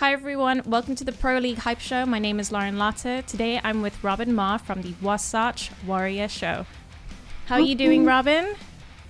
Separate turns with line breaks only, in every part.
Hi everyone, welcome to the Pro League Hype Show. My name is Lauren Lotte. Today I'm with Robyn Maher from the Wasatch Warrior show. How are you doing, Robyn?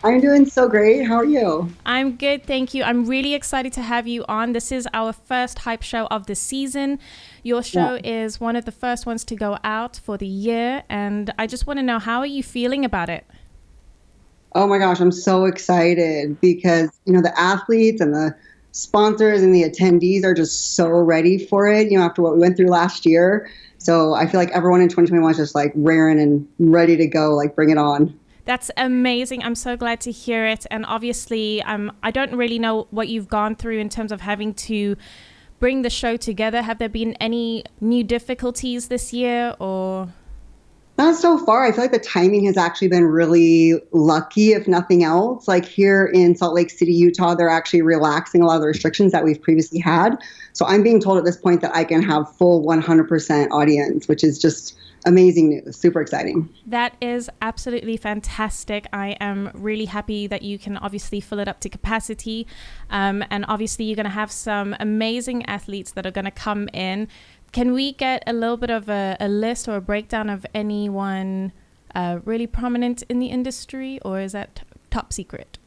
I'm doing so great. How are you?
I'm good, thank you. I'm really excited to have you on. This is our first hype show of the season. Your show is one of the first ones to go out for the year, and I just want to know, how are you feeling about it?
Oh my gosh, I'm so excited because, the athletes and the sponsors and the attendees are just so ready for it, after what we went through last year. So I feel like everyone in 2021 is just like raring and ready to go, like bring it on.
That's amazing. I'm so glad to hear it. And obviously, I don't really know what you've gone through in terms of having to bring the show together. Have there been any new difficulties this year or?
Not so far. I feel like the timing has actually been really lucky, if nothing else. Like here in Salt Lake City, Utah, they're actually relaxing a lot of the restrictions that we've previously had. So I'm being told at this point that I can have full 100% audience, which is just amazing news. Super exciting.
That is absolutely fantastic. I am really happy that you can obviously fill it up to capacity. And obviously you're going to have some amazing athletes that are going to come in. Can we get a little bit of a list or a breakdown of anyone really prominent in the industry, or is that top secret?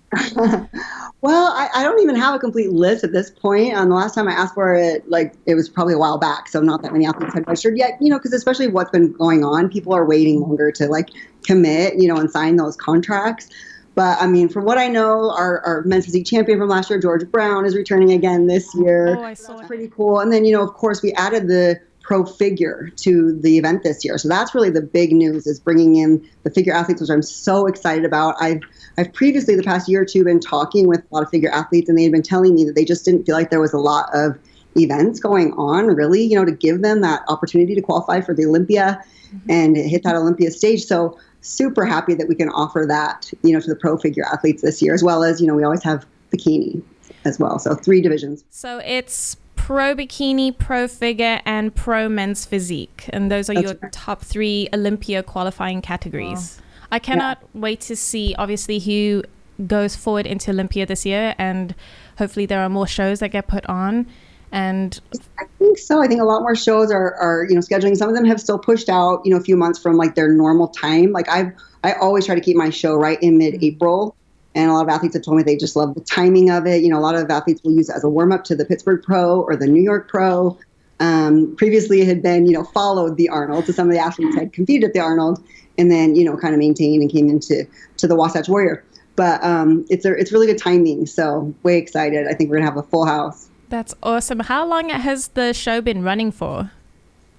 Well, I don't even have a complete list at this point. The last time I asked for it, it was probably a while back, so not that many athletes had registered yet, because especially what's been going on, people are waiting longer to commit, and sign those contracts. But I mean, from what I know, our men's physique champion from last year, George Brown, is returning again this year.
Oh, I saw
That's pretty cool. And then, of course, we added the pro figure to the event this year. So that's really the big news, is bringing in the figure athletes, which I'm so excited about. I've previously, the past year or two, been talking with a lot of figure athletes, and they had been telling me that they just didn't feel like there was a lot of events going on, really, to give them that opportunity to qualify for the Olympia and hit that Olympia stage. So super happy that we can offer that, to the pro figure athletes this year, as well as, we always have bikini as well. So 3 divisions.
So it's pro bikini, pro figure, and pro men's physique. And those are your top 3 Olympia qualifying categories. Wow. I cannot wait to see, obviously, who goes forward into Olympia this year. And hopefully there are more shows that get put on. And
I think so. I think a lot more shows are scheduling. Some of them have still pushed out, a few months from their normal time. I always try to keep my show right in mid-April. And a lot of athletes have told me they just love the timing of it. A lot of athletes will use it as a warm-up to the Pittsburgh Pro or the New York Pro. Previously, it had been, followed the Arnold. So some of the athletes had competed at the Arnold and then, kind of maintained and came into the Wasatch Warrior. But it's really good timing. So way excited. I think we're going to have a full house.
That's awesome. How long has the show been running for?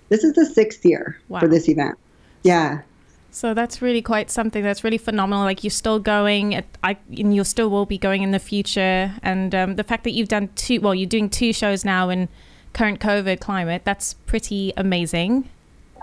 This is the 6th year for this event. Yeah.
So that's really quite something. That's really phenomenal. You're still going, and you still will be going in the future. And the fact that you've done you're doing 2 shows now in current COVID climate, that's pretty amazing.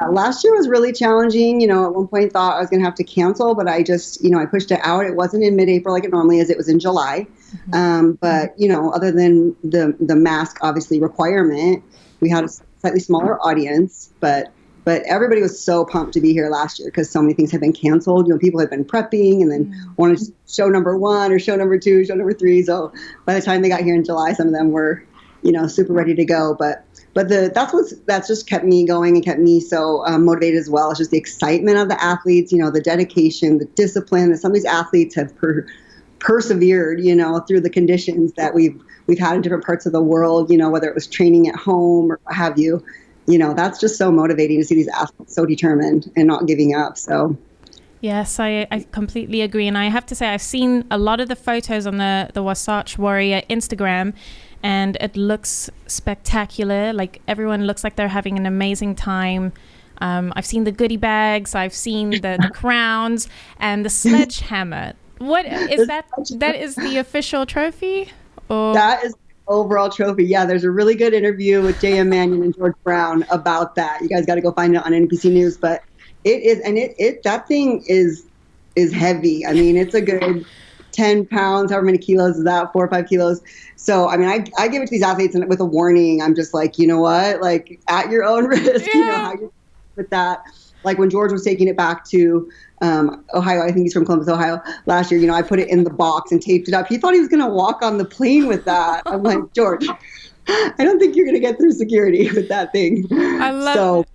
Last year was really challenging. At one point thought I was going to have to cancel, but I just, I pushed it out. It wasn't in mid-April like it normally is. It was in July. But, other than the mask, obviously, requirement, we had a slightly smaller audience, but everybody was so pumped to be here last year because so many things had been canceled. People had been prepping and then wanted show number 1 or show number 2, show number 3. So by the time they got here in July, some of them were, super ready to go. But that's just kept me going and kept me so motivated as well. It's just the excitement of the athletes, the dedication, the discipline that some of these athletes have persevered, through the conditions that we've had in different parts of the world, whether it was training at home or what have you. That's just so motivating to see these athletes so determined and not giving up. So.
Yes, I completely agree. And I have to say, I've seen a lot of the photos on the Wasatch Warrior Instagram, and it looks spectacular. Everyone looks like they're having an amazing time. I've seen the goodie bags, I've seen the crowns and the sledgehammer. What is that? That is the official trophy? Or?
That is the overall trophy. Yeah, there's a really good interview with J.M. Mannion and George Brown about that. You guys got to go find it on NBC News. But it is, and that thing is heavy. I mean, it's a good 10 pounds, however many kilos is that, 4 or 5 kilos. So, I mean, I give it to these athletes and with a warning. I'm just like, you know what, at your own risk, how you're with that. When George was taking it back to Ohio, I think he's from Columbus, Ohio, last year, I put it in the box and taped it up. He thought he was going to walk on the plane with that. I'm like, George, I don't think you're going to get through security with that thing.
I love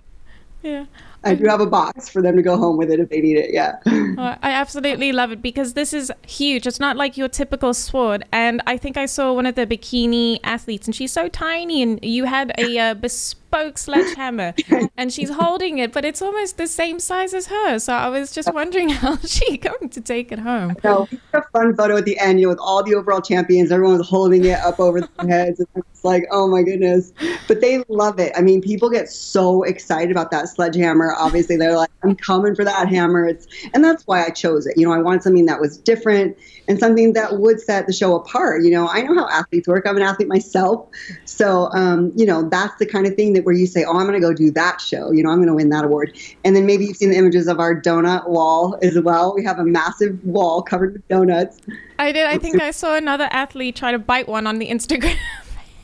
it. Yeah.
I do have a box for them to go home with it if they need it. Yeah.
I absolutely love it because this is huge. It's not like your typical sword. And I think I saw one of the bikini athletes and she's so tiny and you had a bespoke sledgehammer and she's holding it, but it's almost the same size as her. So I was just wondering how she's going to take it home.
No, we took a fun photo at the end, with all the overall champions. Everyone was holding it up over their heads. It's like, oh my goodness. But they love it. I mean, people get so excited about that sledgehammer. Obviously, they're like, I'm coming for that hammer. And that's why I chose it. I wanted something that was different and something that would set the show apart. I know how athletes work. I'm an athlete myself. So, that's the kind of thing that where you say, oh, I'm going to go do that show. I'm going to win that award. And then maybe you've seen the images of our donut wall as well. We have a massive wall covered with donuts.
I did. I think I saw another athlete try to bite one on the Instagram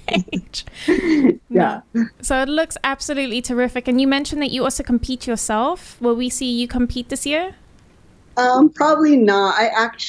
page.
Yeah.
So it looks absolutely terrific. And you mentioned that you also compete yourself. Will we see you compete this year?
Probably not.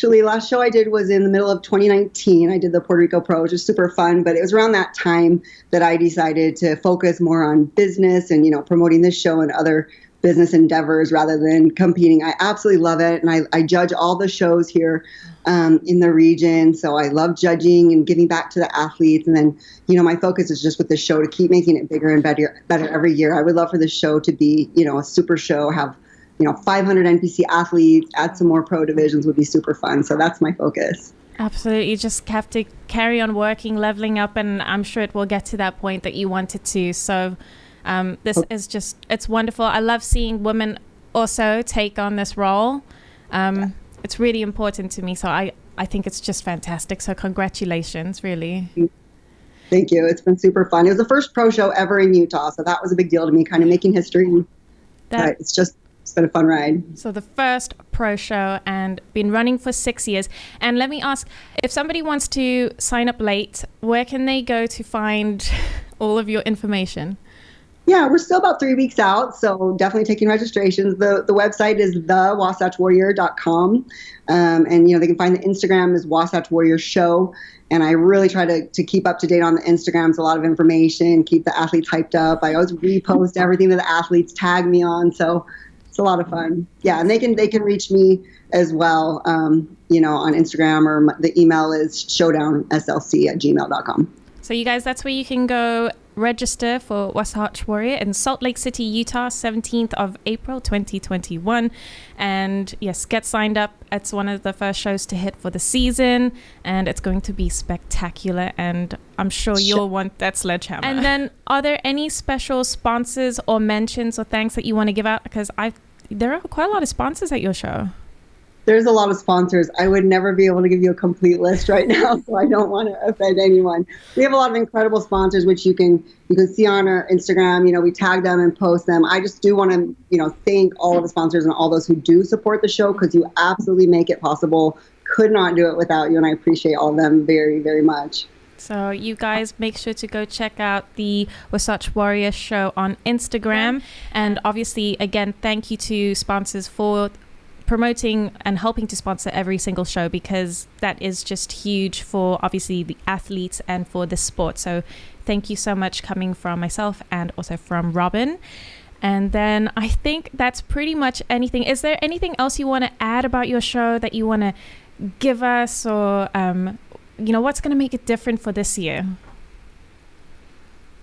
Last show I did was in the middle of 2019. I did the Puerto Rico Pro, which was super fun, but it was around that time that I decided to focus more on business and, promoting this show and other business endeavors rather than competing. I absolutely love it. And I judge all the shows here in the region. So I love judging and giving back to the athletes. And then, my focus is just with the show to keep making it bigger and better every year. I would love for this show to be, a super show, have 500 NPC athletes, add some more pro divisions would be super fun. So that's my focus.
Absolutely. You just have to carry on working, leveling up, and I'm sure it will get to that point that you wanted to. So this is just, it's wonderful. I love seeing women also take on this role. It's really important to me. So I think it's just fantastic. So congratulations, really.
Thank you. It's been super fun. It was the first pro show ever in Utah. So that was a big deal to me, kind of making history. But it's been a fun ride.
So the first pro show and been running for 6 years. And let me ask, if somebody wants to sign up late, where can they go to find all of your information?
Yeah, we're still about 3 weeks out, so definitely taking registrations. The website is thewasatchwarrior.com. And, they can find the Instagram is Wasatch Warrior Show. And I really try to keep up to date on the Instagrams, a lot of information, keep the athletes hyped up. I always repost everything that the athletes tag me on. So it's a lot of fun. Yeah, and they can reach me as well, on Instagram, or the email is showdownslc@gmail.com.
So you guys, that's where you can go register for Wasatch Warrior in Salt Lake City, Utah, 17th of April, 2021. And yes, get signed up. It's one of the first shows to hit for the season, and it's going to be spectacular. And I'm sure you'll want that sledgehammer. And then, are there any special sponsors or mentions or thanks that you want to give out? Because there are quite a lot of sponsors at your show.
There's a lot of sponsors. I would never be able to give you a complete list right now, so I don't want to offend anyone. We have a lot of incredible sponsors, which you can see on our Instagram. We tag them and post them. I just do want to, thank all of the sponsors and all those who do support the show, because you absolutely make it possible. Could not do it without you, and I appreciate all of them very, very much.
So you guys make sure to go check out the Wasatch Warrior Show on Instagram. And obviously, again, thank you to sponsors for promoting and helping to sponsor every single show, because that is just huge for obviously the athletes and for the sport. So thank you so much, coming from myself and also from Robyn. And then I think that's pretty much anything. Is there anything else you want to add about your show that you want to give us, or what's going to make it different for this year?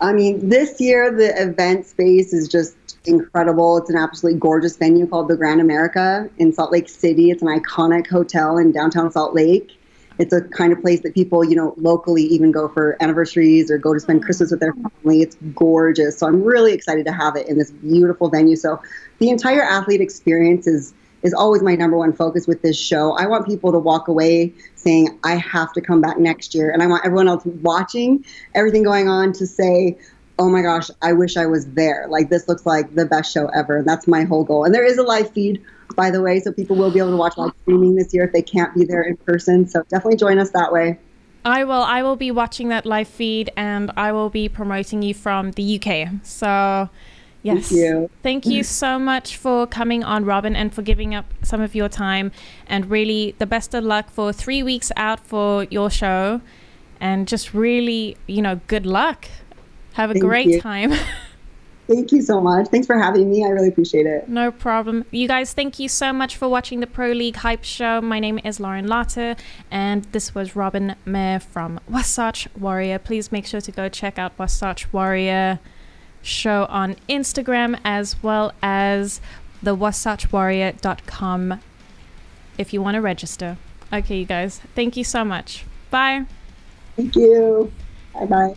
I mean, this year the event space is just incredible. It's an absolutely gorgeous venue called the Grand America in Salt Lake City. It's an iconic hotel in downtown Salt Lake. It's a kind of place that people, locally even go for anniversaries or go to spend Christmas with their family. It's gorgeous. So I'm really excited to have it in this beautiful venue. So the entire athlete experience is always my number one focus with this show. I want people to walk away saying, I have to come back next year. And I want everyone else watching everything going on to say, oh my gosh, I wish I was there. Like, this looks like the best show ever. And that's my whole goal. And there is a live feed, by the way, so people will be able to watch live streaming this year if they can't be there in person. So definitely join us that way.
I will be watching that live feed, and I will be promoting you from the UK. So yes, thank you so much for coming on, Robyn, and for giving up some of your time. And really, the best of luck for 3 weeks out for your show. and just really, good luck. Have a
Thank
great
you.
time.
Thank you so much. Thanks for having me. I really appreciate it.
No problem. You guys, thank you so much for watching the Pro League Hype Show. My name is Lauren Lotter, and this was Robyn Maher from Wasatch Warrior. Please make sure to go check out Wasatch Warrior show on Instagram, as well as the wasatchwarrior.com if you want to register. Okay, you guys, thank you so much. Bye.
Thank you. Bye-bye.